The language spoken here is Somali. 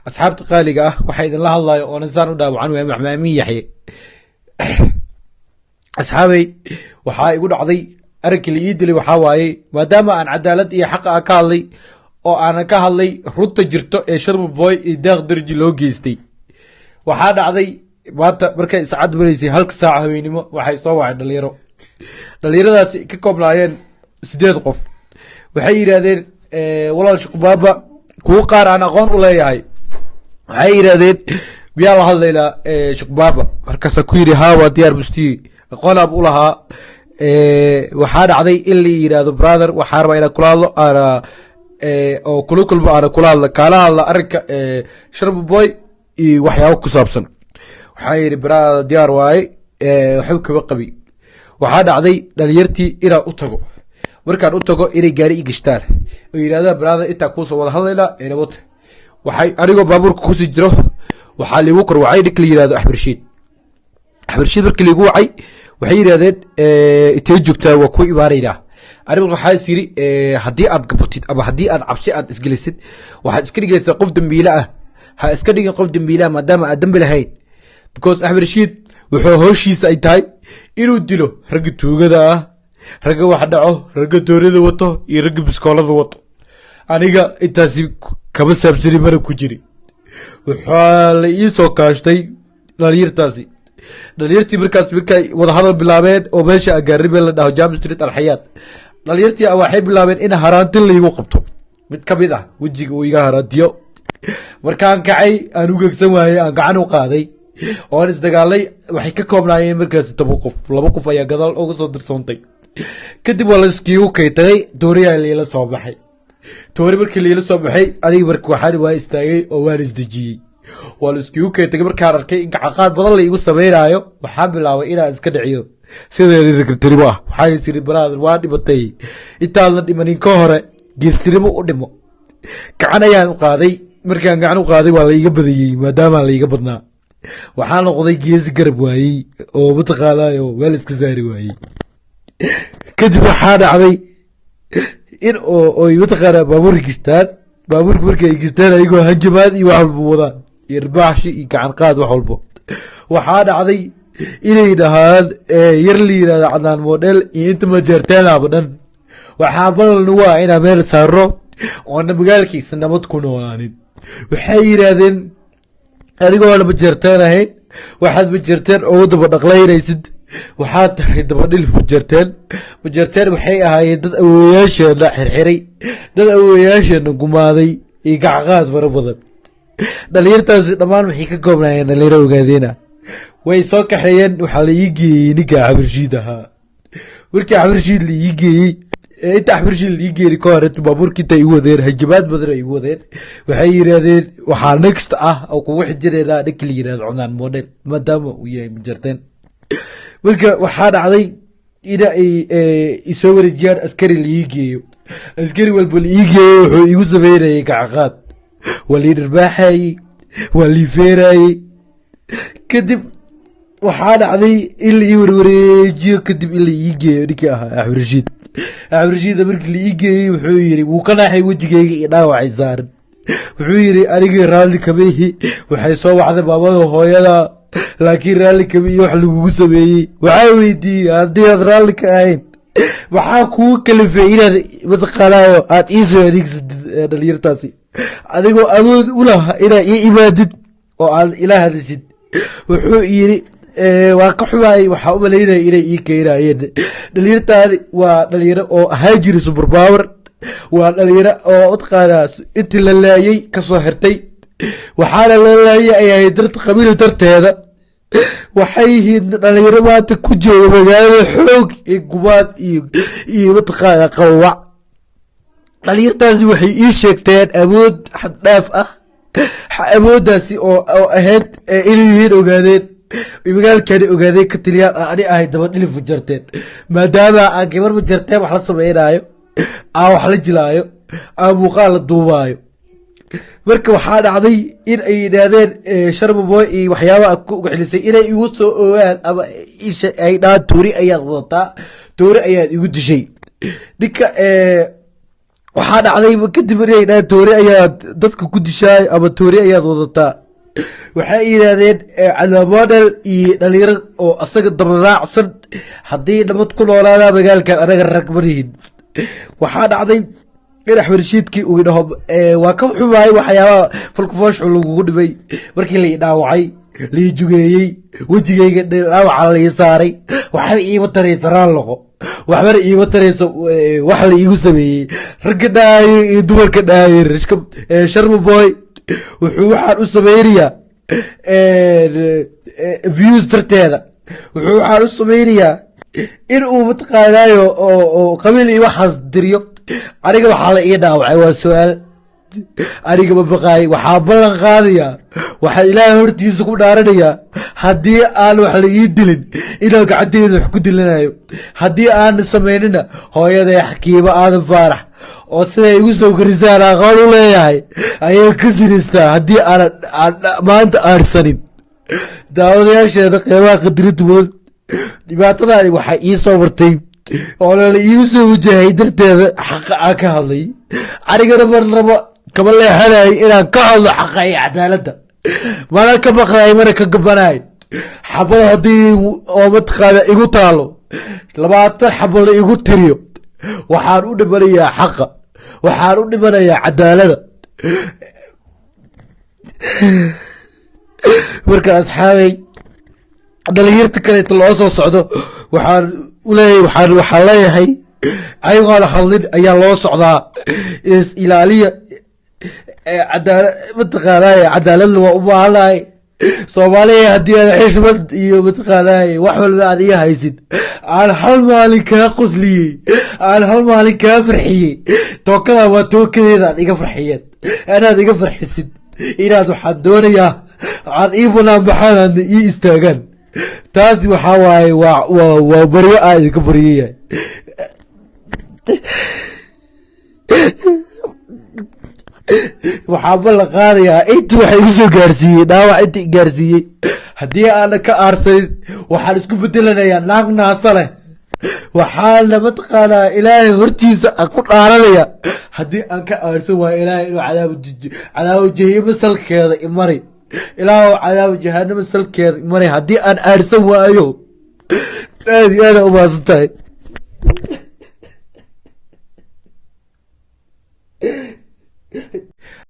أصحاب قالقة وحيد الله الله ونزان وداب عنه محمامي يحيى أصحابي وحا يقول عضي أرك اللي يدلي وحاواي ما دام أن عدالتي حق أكالي أو أنا كهالي رط جرتو شرب بوي داغ درجي لو جيستي وحا عضي maanta markay saacad baraysay halka saac haweenimo waxay soo wacay dhalinyaradaasi ka koobnaayeen 8 qof waxay yiraahdeen walaal shaqbaaba kuwa qaar aan aqoon u leeyahay waxay yiraahdeen biyaa la hadlayna shaqbaaba markaas ku yiri haa waa diyaar busti aqoon ab u lahaa waxa dhacday in la yiraahdo brother waxa rabaa inaan kula hadlo ana oo kulkulba ana kula hadlo kala hadla arrinka sharb boy iyo waxyaabo ku saabsan waxay brother diyaar waay waxu ka qabi waxa dhacday dhalinyartii inaan u tago markaan u tago inay gaari igishtaan oo yiraahdo brother inta ku soo wada hadlayna nabad waxay anigoo baabuurka ku sii jiro waxa liigu kor wacay dhig la yiraahdo Axmed Rashiid markii liigu wacay waxay yiraahdeen intee joogtaa waa ku ibaarayna anigu waxaa siri hadii aad gabatid ama hadii aad cabsi aad isgelisid waxaad iska dhigaysaa qof dambiile ah ha iska dhigin qof dambiile maadaama aad dambi lahayn because Axmed Rashiid wuxuu howshiisa ay tahay inuu dilo rag tuugada ah rag wax dhaco rag doorida wato iyo rag biskoolada wato aniga intaas kaba saabsani mar ku jiri waxa la ii soo kaashtay dhalinyartii markaas markay wada hadal bilaabeen oo meesha agaarib la dhaho Jam Street Al-Hayat dhalinyartii waxay bilaabeen in haraanti la igu qabto mid ka mid ah wajiga uu iga haraantiyo markaan kacay aan u gegsan waayay aan gacan u qaaday oo isdagaalay waxay ka koobnaayeen markaas 2 qof ayaa gadaal uga soo dirsoontay kadib waa la iskiigu kaytay dooriya leela soo baxay toori markii leela soo baxay aniga markii waxaan waa istaagay oo waan isdajiyay waa la iskiigu kaytay markaan arkay in gacaqaad badan la igu sameeyaayo waxaan bilaabay inaan iska dhiciyo sidii ragtiribo ah waxaan isiri brother waa dhibatay intaan la dhimanin ka hore geestirimo u dhimo gacan ayaan u qaaday markaan gacan u qaaday waa la iga badiyay maadaama la iga badnaa waxaan noqday geesi garab waayay oo mataqaanayo weel iska saari waayay kadib waxaa dhacday in oo mataqaana baabuurka markay gistaan ayagoo hanjabaad iyo wax walba wadaan irbaaxshi iyo gacan qaad wax walba waxaa dhacday inay dhahaan yar la yiraahdo cadaan model iyo inta ma jeerteen abadan waxaa balan waa ina meel saaro oo magaalkiisa nabad ku noolaanin waxay yiraahdeen adigoo la bajartaan ahayn waxaad bajartaan oo daba dhaqlaynaysid waxaad tahay daba dhilif bajartaan waxay ahaayeen dad awooyaasheena xirxiray dad awooyaasheena gumaaday iyo gacqaad fara badan dhalinyartaasi dhammaan waxay ka koobnaayeen dhalinyaro ogaadeena way soo kaxeeyeen waxaa la ii geeyey ninka Axmed Rashiid ahaa markii Axmed Rashiid la ii geeyey inta Axmed Rashiid la ii geeyey ka hor baabuurkii intay igu wadeen hajabaad badan ay igu wadeen waxay yiraahdeen waxaa next ah oo kugu xijireenaa ninka la yiraahdo Cunaan model maadaama uu yahay majarteen marka waxaa dhacday ina ay soo wareejiyaan askari la ii geeyo askari walba la ii geeyo wuxuu igu sameeyay gacaqaad wali dhirbaaxay wali feeray kadib waxaa dhacday in la ii wareejiyo kadib in la ii geeyo ninka ahaa Axmed Rashiid markii la ii geeyey wuxuu yiri wuu ka naaxay wajigayga iyo dhaawacay saaran wuxuu yiri aniga raalli kabihi waxay soo wacday baabada hooyada laakiin raalli kabihi wax lagu sameeyay waxa weydiiyay hadii aad raalli ka ahayn waxa ku kala fiicinaad mataqaanayo aad ii soo adeegsid dhalinyartaasi adigoo awood u lahaa inaad ii imaadid oo aad ilaaha hadishid wuxuu yiri waa ka xumaay waxa u maleynay inay ii keenayeen dhalinyartaani waa dhalinyaro oo haajir super power waa dhalinyaro oo utqaanaas intii la laayay ka soo xirtay waxaana la laayay ay dad qabiil darteeda waxay yihiin dhalinyaro maanta ku jooga magaalada xoog iyo gubaad iyo mataqaana qawac dhalinyartaasi waxay ii sheegteen awood xad dhaaf ah awoodaasi oo ahayd inay yihiin ogaadeen magaalkani ogaadeen ka taliyaan ani ahay daba dhilif bajarteen maadaama aan gabar bajarteen wax la sameynaayo aan wax la jilaayo aan muuqaal la duubaayo marka waxaa dhacday in ay yidhaahdeen sharma boy iyo waxyaabaha ku xelisay inay igu soo ogaan ama ay dhaan toori ayaad wadataa toori ayaad igu dishay ninka waxaa dhacday kadib inay dhahaan toori ayaad dadka ku dishaay ama toori ayaad wadataa waxay yidhaahdeen cadaamodel iyo dhalinyaro oo asaga dabaraacsan haddii nabad ku noolaadaa magaalkan anaga rag marihin waxaa dhacday in axmed rashiidkii uu idhaho waa ka xumaay waxyaabaha falkufooshu lagugu dhibay markii la idhaawacay lai jugeeyey wejigayga dhaawaca lai saaray waxba iima taraysa raalloqo waxbana iima tarayso wax la iigu sameeyey ragga dhaaye iyo dumarka dhaaye sharma boy wuxuu waxaan u samaynayaa views darteeda wuxuu waxaan u samaynayaa in uu mataqaanaayo oo qabiil iyo waxaas diriyo aniga waxaa la ii dhaawacay waa su-aal aniga ma baqaay waxaa ballan qaadayaa waxaan ilaahay hortiisa ku dhaaranayaa haddii aan wax la ii dilin inaan gacanteeda wax ku dilanayo haddii aan samaynina hooyaday xakiimo aadan faarax oo siday igu soo karisaan aqoon u leeyahay ayay ka sinaystaa haddii aan maanta aarsanin daawadayaasheeda qeybaha qadirinta mudan dhibaatadaani waxaa ii soo martay oo lala iigu soo wajahay darteeda xaqa aan ka hadlay anigana marnaba kama leexanay inaan ka hadlo xaqa iyo cadaaladda mana ka baqday mana ka gabanay xabada haddii oo mataqaana igu taalo 20 xabo la igu tiriyo waxaan u dhimanayaa xaqa waxaan u dhimanayaa cadaaladda marka asxaabay dhalinyarta kale loo soo socdo waxaan u leeyahay waxaan leeyahay ayagoon hadlin ayaa loo socdaa is ilaaliya cadaalad mataqaanaa cadaaladna waa u baahanahay Soomaaliya haddii aad xishmad iyo mataqaanaa wax walba aad iga haysid aan hal maalin kaa qosliyey aan hal maalin kaa farxiyey tookada waa tookadeeda aad iga farxiyeen anaad iga farxisid inaad waxaan doonayaa aad ii banaan baxaan ii istaagaan taasi waxaa waaye waa baryo aad idinka baryayahay waxaa ballan qaadayaa inta waxa igu soo gaarsiiyey dhaawac inta i gaarsiiyey haddii aana ka aarsanin waxaan isku bedelanayaa naag naasa leh waxaana mataqaanaa ilaahay hortiisa aan ku dhaaranaya haddii aan ka aarsan waayo ilaahay inuu cadaabo jahannama salkeeda imari ilaahu cadaabo jahannama salkeeda imari haddii aan aarsan waayo aad iyo aada u maasan tahay